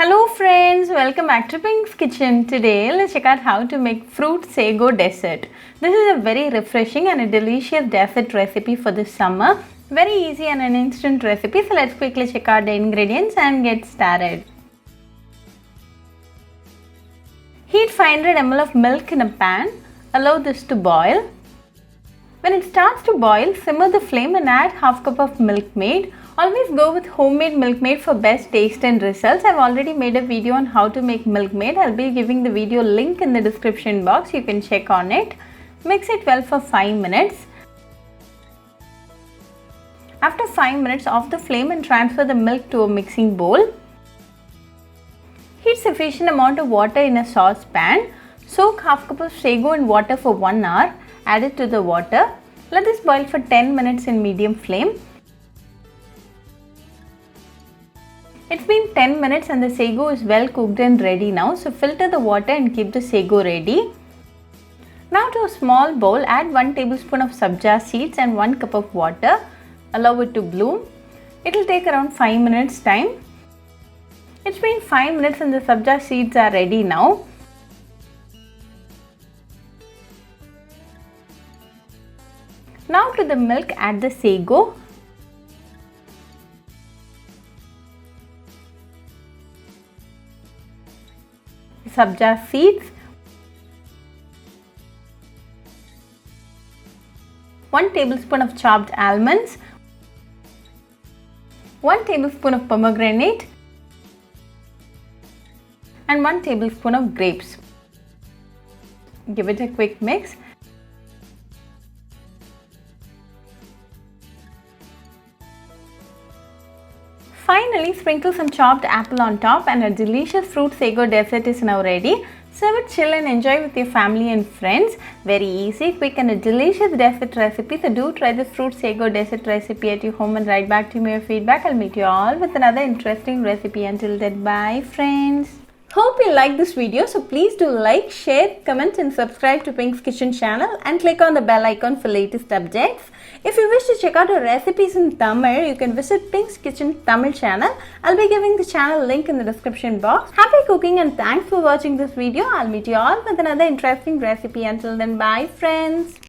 Hello friends, welcome back to Pink's Kitchen. Today let's check out how to make fruit sago dessert. This is a very refreshing and a delicious dessert recipe for the summer. Very easy and an instant recipe, so let's quickly check out the ingredients and get started. Heat 500 ml of milk in a pan. Allow this to boil. When it starts to boil, simmer the flame and add half cup of Milkmaid. Always go with homemade Milkmaid for best taste and results. I've already made a video on how to make Milkmaid. I'll be giving the video link in the description box. You can check on it. Mix it well for 5 minutes. After 5 minutes, off the flame and transfer the milk to a mixing bowl. Heat sufficient amount of water in a saucepan. Soak half cup of sago in water for 1 hour. Add it to the water. Let this boil for 10 minutes in medium flame. It's been 10 minutes and the sago is well cooked and ready now. So filter the water and keep the sago ready. Now to a small bowl, add 1 tablespoon of Sabja seeds and 1 cup of water. Allow it to bloom. It will take around 5 minutes time. It's been 5 minutes and the Sabja seeds are ready now. Now to the milk, add the sago. Sabja seeds, 1 tablespoon of chopped almonds, 1 tablespoon of pomegranate and 1 tablespoon of grapes. Give it a quick mix. Finally, sprinkle some chopped apple on top and a delicious fruit sago dessert is now ready. Serve it chill and enjoy with your family and friends. Very easy, quick and a delicious dessert recipe. So do try this fruit sago dessert recipe at your home and write back to me your feedback. I'll meet you all with another interesting recipe. Until then, bye friends. Hope you like this video, so please do like, share, comment and subscribe to Pink's Kitchen channel and click on the bell icon for latest updates. If you wish to check out our recipes in Tamil, you can visit Pink's Kitchen Tamil channel. I'll be giving the channel link in the description box. Happy cooking and thanks for watching this video. I'll meet you all with another interesting recipe. Until then, bye friends.